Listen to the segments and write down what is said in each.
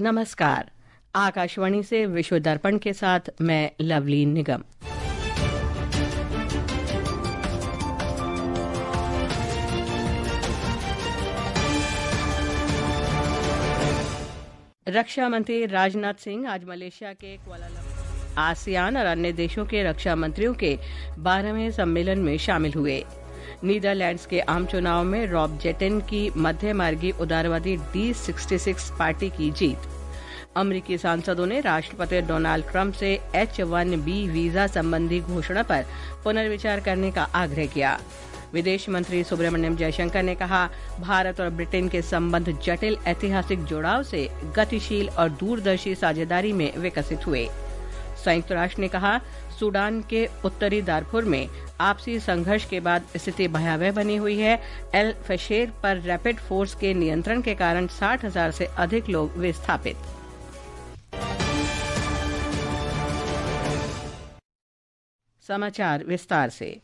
नमस्कार। आकाशवाणी से विश्व दर्पण के साथ मैं लवली निगम। रक्षा मंत्री राजनाथ सिंह आज मलेशिया के कुआलालंपुर आसियान और अन्य देशों के रक्षा मंत्रियों के 12वें सम्मेलन में शामिल हुए। नीदरलैंड्स के आम चुनाव में रॉब जेटन की मध्य मार्गी उदारवादी D66 पार्टी की जीत। अमेरिकी सांसदों ने राष्ट्रपति डोनाल्ड ट्रंप से H-1B वीजा संबंधी घोषणा पर पुनर्विचार करने का आग्रह किया। विदेश मंत्री सुब्रमण्यम जयशंकर ने कहा, भारत और ब्रिटेन के संबंध जटिल ऐतिहासिक जुड़ाव से गतिशील और दूरदर्शी साझेदारी में विकसित हुए। संयुक्त राष्ट्र ने कहा, सूडान के उत्तरी दारफुर में आपसी संघर्ष के बाद स्थिति भयावह बनी हुई है। एल फशेर पर रैपिड फोर्स के नियंत्रण के कारण 60,000 से अधिक लोग विस्थापित। समाचार विस्तार से।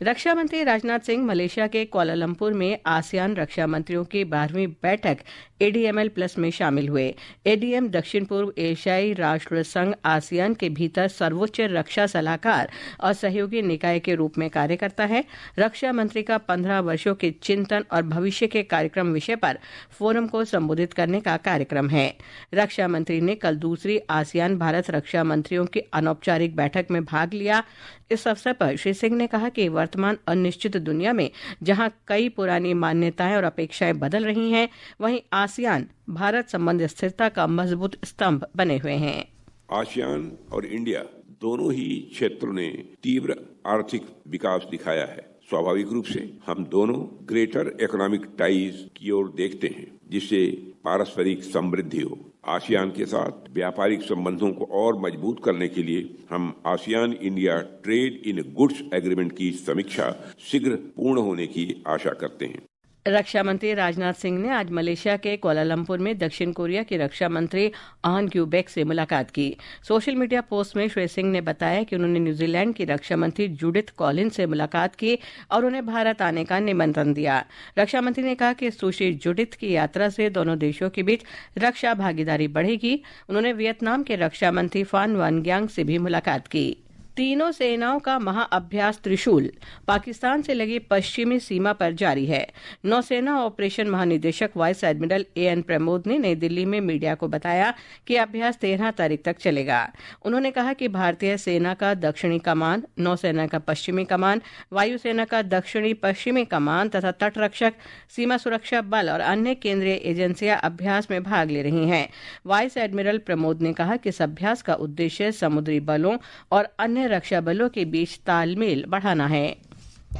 रक्षा मंत्री राजनाथ सिंह मलेशिया के कुआलालंपुर में आसियान रक्षा मंत्रियों की 12वीं बैठक ADML प्लस में शामिल हुए। ADM दक्षिण पूर्व एशियाई राष्ट्र संघ आसियान के भीतर सर्वोच्च रक्षा सलाहकार और सहयोगी निकाय के रूप में कार्य करता है। रक्षा मंत्री का 15 वर्षों के चिंतन और भविष्य के कार्यक्रम विषय पर फोरम को संबोधित करने का कार्यक्रम है। रक्षा मंत्री ने कल दूसरी आसियान भारत रक्षा मंत्रियों की अनौपचारिक बैठक में भाग लिया। इस अवसर पर श्री सिंह ने कहा कि वर्तमान अनिश्चित दुनिया में जहां कई पुरानी मान्यताएं और अपेक्षाएं बदल रही हैं, वहीं आसियान भारत संबंध स्थिरता का मजबूत स्तंभ बने हुए हैं। आसियान और इंडिया दोनों ही क्षेत्रों ने तीव्र आर्थिक विकास दिखाया है। स्वाभाविक रूप से हम दोनों ग्रेटर इकोनॉमिक टाइज की ओर देखते हैं, जिससे पारस्परिक समृद्धि हो। आसियान के साथ व्यापारिक संबंधों को और मजबूत करने के लिए हम ASEAN India trade in goods agreement की समीक्षा शीघ्र पूर्ण होने की आशा करते हैं। रक्षा मंत्री राजनाथ सिंह ने आज मलेशिया के कुआलालंपुर में दक्षिण कोरिया की रक्षा मंत्री आन क्यूबेक से मुलाकात की। सोशल मीडिया पोस्ट में श्री सिंह ने बताया कि उन्होंने न्यूजीलैंड की रक्षा मंत्री जूडिथ कॉलिन्स से मुलाकात की और उन्हें भारत आने का निमंत्रण दिया। रक्षा मंत्री ने कहा कि सुश्री जूडिथ की यात्रा से दोनों देशों के बीच रक्षा भागीदारी बढ़ेगी। उन्होंने वियतनाम के रक्षा मंत्री फान वानग्यांग से भी मुलाकात की। तीनों सेनाओं का महाअभ्यास त्रिशूल पाकिस्तान से लगी पश्चिमी सीमा पर जारी है। नौसेना ऑपरेशन महानिदेशक वाइस एडमिरल AN प्रमोद ने नई दिल्ली में मीडिया को बताया कि अभ्यास 13 तारीख तक चलेगा। उन्होंने कहा कि भारतीय सेना का दक्षिणी कमान, नौसेना का पश्चिमी कमान, वायुसेना का दक्षिणी पश्चिमी कमान तथा तटरक्षक, सीमा सुरक्षा बल और अन्य केंद्रीय एजेंसियां अभ्यास में भाग ले रही हैं। वाइस एडमिरल प्रमोद ने कहा कि इस अभ्यास का उद्देश्य समुद्री बलों और अन्य रक्षा बलों के बीच तालमेल बढ़ाना है।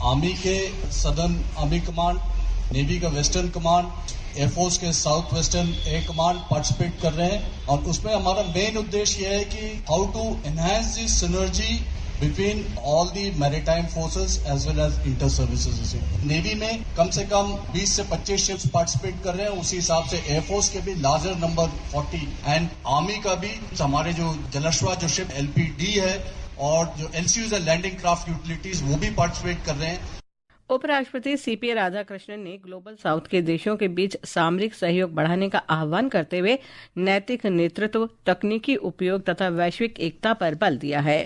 आर्मी के सदर्न आर्मी कमांड, नेवी का वेस्टर्न कमांड, एयरफोर्स के south western air command participate कर रहे हैं और उसमें हमारा मेन उद्देश्य यह है कि how to enhance the synergy between all the maritime forces as well as inter services. Navy में कम से कम 20 से 25 शिप्स पार्टिसिपेट कर रहे हैं, उसी हिसाब से एयरफोर्स के भी लार्जर नंबर 40 एंड आर्मी का भी हमारे जो जलश्वा जो शिप LPD है और जो LCUs है लैंडिंग क्राफ्ट यूटिलिटीज, वो भी पार्टिसिपेट कर रहे हैं। उपराष्ट्रपति CP राधाकृष्णन ने ग्लोबल साउथ के देशों के बीच सामरिक सहयोग बढ़ाने का आह्वान करते हुए नैतिक नेतृत्व, तकनीकी उपयोग तथा वैश्विक एकता पर बल दिया है।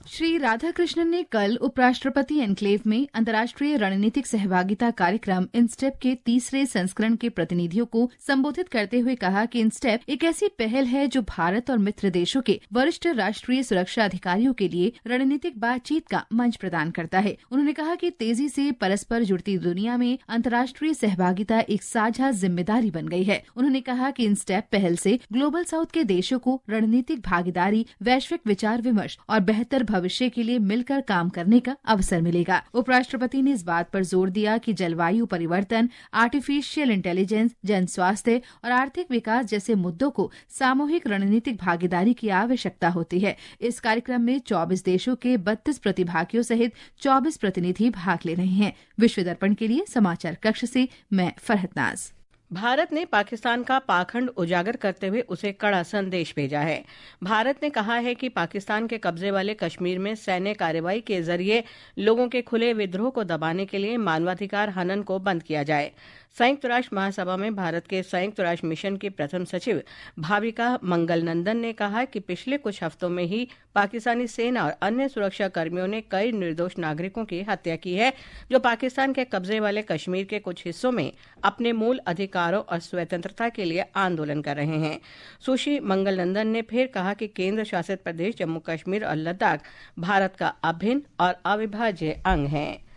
श्री राधाकृष्णन ने कल उपराष्ट्रपति एन्क्लेव में अंतर्राष्ट्रीय रणनीतिक सहभागिता कार्यक्रम इनस्टेप के तीसरे संस्करण के प्रतिनिधियों को संबोधित करते हुए कहा कि इनस्टेप एक ऐसी पहल है जो भारत और मित्र देशों के वरिष्ठ राष्ट्रीय सुरक्षा अधिकारियों के लिए रणनीतिक बातचीत का मंच प्रदान करता है। उन्होंने कहा कि तेजी से परस्पर जुड़ती दुनिया में अंतर्राष्ट्रीय सहभागिता एक साझा जिम्मेदारी बन गई है। उन्होंने कहा कि इनस्टेप पहल से ग्लोबल साउथ के देशों को रणनीतिक भागीदारी, वैश्विक विचार विमर्श और बेहतर भविष्य के लिए मिलकर काम करने का अवसर मिलेगा। उपराष्ट्रपति ने इस बात पर जोर दिया कि जलवायु परिवर्तन, आर्टिफिशियल इंटेलिजेंस, जन स्वास्थ्य और आर्थिक विकास जैसे मुद्दों को सामूहिक रणनीतिक भागीदारी की आवश्यकता होती है। इस कार्यक्रम में 24 देशों के 32 प्रतिभागियों सहित 24 प्रतिनिधि भाग ले रहे हैं। विश्व दर्पण के लिए समाचार कक्ष से मैं फरहत नाज। भारत ने पाकिस्तान का पाखंड उजागर करते हुए उसे कड़ा संदेश भेजा है। भारत ने कहा है कि पाकिस्तान के कब्जे वाले कश्मीर में सैन्य कार्रवाई के जरिए लोगों के खुले विद्रोह को दबाने के लिए मानवाधिकार हनन को बंद किया जाए। संयुक्त राष्ट्र महासभा में भारत के संयुक्त राष्ट्र मिशन की प्रथम सचिव भाविका मंगलनंदन ने कहा कि पिछले कुछ हफ्तों में ही पाकिस्तानी सेना और अन्य सुरक्षा कर्मियों ने कई निर्दोष नागरिकों की हत्या की है, जो पाकिस्तान के कब्जे वाले कश्मीर के कुछ हिस्सों में अपने मूल अधिकारों और स्वतंत्रता के लिए आंदोलन कर रहे हैं। सुश्री मंगलनंदन ने फिर कहा कि केंद्र शासित प्रदेश जम्मू कश्मीर और लद्दाख भारत का अभिन्न और अविभाज्य अंग हैं।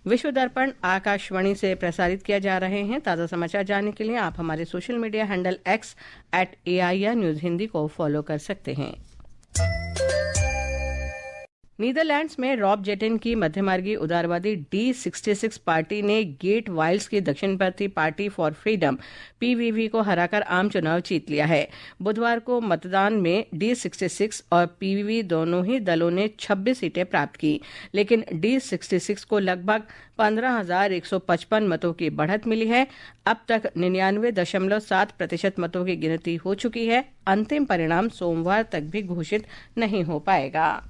विश्व दर्पण आकाशवाणी से प्रसारित किया जा रहे हैं। ताज़ा समाचार जानने के लिए आप हमारे social media handle @AIR news Hindi को फॉलो कर सकते हैं। नीदरलैंड्स में रॉब जेटेन की मध्यमार्गी उदारवादी D66 पार्टी ने गेट वाइल्ड्स की दक्षिणपंथी पार्टी फॉर फ्रीडम PVV को हराकर आम चुनाव जीत लिया है। बुधवार को मतदान में D66 और PVV दोनों ही दलों ने 26 सीटें प्राप्त की, लेकिन D66 को लगभग 15,155 मतों की बढ़त मिली है। अब तक 99.7% मतों की गिनती हो चुकी है। अंतिम परिणाम सोमवार तक भी घोषित नहीं हो पाएगा।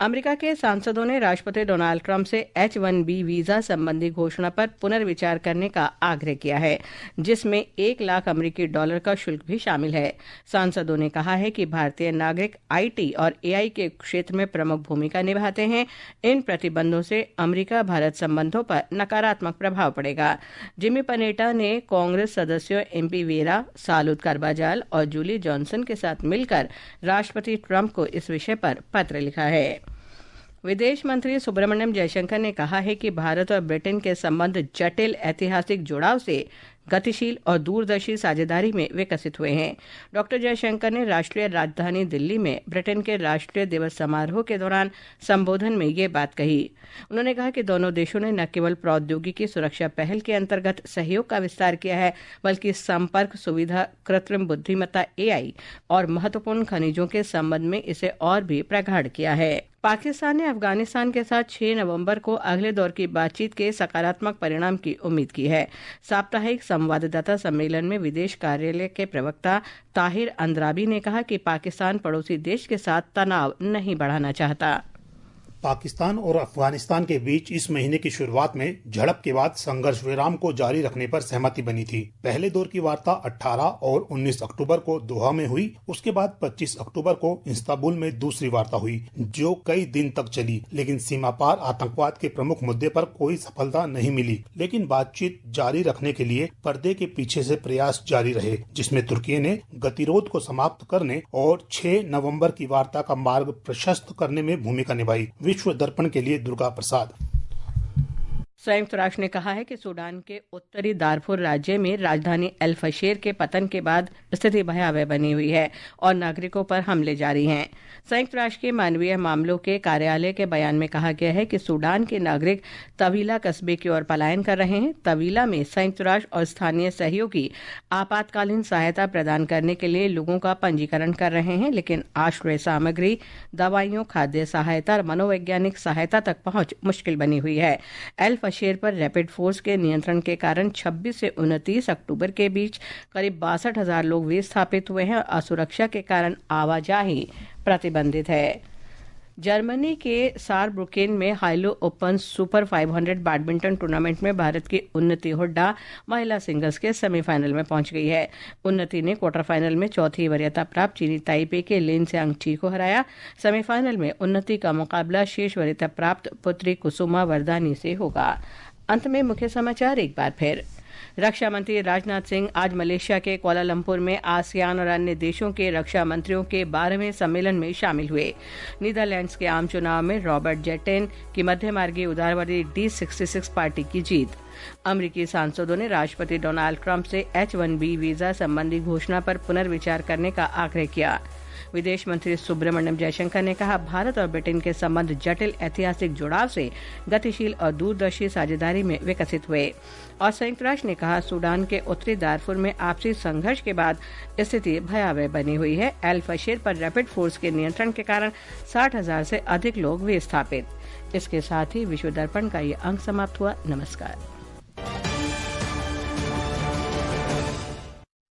अमेरिका के सांसदों ने राष्ट्रपति डोनाल्ड ट्रंप से H-1B वीजा संबंधी घोषणा पर पुनर्विचार करने का आग्रह किया है, जिसमें $1 लाख अमेरिकी का शुल्क भी शामिल है। सांसदों ने कहा है कि भारतीय नागरिक IT और AI के क्षेत्र में प्रमुख भूमिका निभाते हैं। इन प्रतिबंधों से अमेरिका भारत संबंधों पर नकारात्मक प्रभाव पड़ेगा। जिमी पनेटा ने कांग्रेस सदस्यों MP वेरा, सालुद करबाजाल और जूली जॉनसन के साथ मिलकर राष्ट्रपति ट्रंप को इस विषय पर पत्र लिखा है। विदेश मंत्री सुब्रमण्यम जयशंकर ने कहा है कि भारत और ब्रिटेन के संबंध जटिल ऐतिहासिक जुड़ाव से गतिशील और दूरदर्शी साझेदारी में विकसित हुए हैं। डॉक्टर जयशंकर ने राष्ट्रीय राजधानी दिल्ली में ब्रिटेन के राष्ट्रीय दिवस समारोह के दौरान संबोधन में ये बात कही। उन्होंने कहा कि दोनों देशों ने न केवल प्रौद्योगिकी सुरक्षा पहल के अंतर्गत सहयोग का विस्तार किया है, बल्कि संपर्क सुविधा, कृत्रिम बुद्धिमत्ता AI और महत्वपूर्ण खनिजों के संबंध में इसे और भी प्रगाढ़ किया है। पाकिस्तान ने अफगानिस्तान के साथ 6 नवंबर को अगले दौर की बातचीत के सकारात्मक परिणाम की उम्मीद की है। साप्ताहिक संवाददाता सम्मेलन में विदेश कार्यालय के प्रवक्ता ताहिर अंद्राबी ने कहा कि पाकिस्तान पड़ोसी देश के साथ तनाव नहीं बढ़ाना चाहता। पाकिस्तान और अफगानिस्तान के बीच इस महीने की शुरुआत में झड़प के बाद संघर्ष विराम को जारी रखने पर सहमति बनी थी। पहले दौर की वार्ता 18 और 19 अक्टूबर को दोहा में हुई। उसके बाद 25 अक्टूबर को इस्तांबुल में दूसरी वार्ता हुई, जो कई दिन तक चली, लेकिन सीमा पार आतंकवाद के प्रमुख मुद्दे पर कोई सफलता नहीं मिली। लेकिन बातचीत जारी रखने के लिए पर्दे के पीछे से प्रयास जारी रहे, जिसमें तुर्की ने गतिरोध को समाप्त करने और 6 नवंबर की वार्ता का मार्ग प्रशस्त करने में भूमिका निभाई। विश्व दर्पण के लिए दुर्गा प्रसाद। संयुक्त राष्ट्र ने कहा है कि सूडान के उत्तरी दारफुर राज्य में राजधानी एल फशेर के पतन के बाद स्थिति भयावह बनी हुई है और नागरिकों पर हमले जारी हैं। संयुक्त राष्ट्र के मानवीय मामलों के कार्यालय के बयान में कहा गया है कि सूडान के नागरिक तवीला कस्बे की ओर पलायन कर रहे हैं। तवीला में संयुक्त राष्ट्र और स्थानीय सहयोगी आपातकालीन सहायता प्रदान करने के लिए लोगों का पंजीकरण कर रहे हैं, लेकिन आश्रय सामग्री, दवाइयों, खाद्य सहायता और मनोवैज्ञानिक सहायता तक पहुंच मुश्किल बनी हुई है। एल फशेर पर रैपिड फोर्स के नियंत्रण के कारण 26 से 29 अक्टूबर के बीच करीब 62,000 लोग विस्थापित हुए हैं और असुरक्षा के कारण आवाजाही प्रतिबंधित है। जर्मनी के सारब्रुकेन में high-low open super 500 badminton tournament में भारत की उन्नति हुड्डा महिला सिंगल्स के सेमीफाइनल में पहुंच गई है। उन्नति ने क्वार्टर फाइनल में चौथी वरीयता प्राप्त चीनी ताइपे के लिन च्यांगची को हराया। सेमीफाइनल में उन्नति का मुकाबला शीर्ष वरीयता प्राप्त पुत्री कुसुमा वरदानी से होगा। अंत में मुख्य समाचार एक बार फिर। रक्षा मंत्री राजनाथ सिंह आज मलेशिया के कुआलालंपुर में आसियान और अन्य देशों के रक्षा मंत्रियों के 12वें सम्मेलन में शामिल हुए। नीदरलैंड्स के आम चुनाव में रॉबर्ट जेटेन की मध्यमार्गी उदारवादी D66 पार्टी की जीत। अमेरिकी सांसदों ने राष्ट्रपति डोनाल्ड ट्रंप से H-1B वीजा संबंधी घोषणा पर पुनर्विचार करने का आग्रह किया। विदेश मंत्री सुब्रमण्यम जयशंकर ने कहा, भारत और ब्रिटेन के संबंध जटिल ऐतिहासिक जुड़ाव से गतिशील और दूरदर्शी साझेदारी में विकसित हुए। और संयुक्त राष्ट्र ने कहा, सूडान के उत्तरी दारफुर में आपसी संघर्ष के बाद स्थिति भयावह बनी हुई है। एल फशेर पर रैपिड फोर्स के नियंत्रण के कारण 60,000 से अधिक लोग विस्थापित। इसके साथ ही विश्व दर्पण का ये अंक समाप्त हुआ। नमस्कार।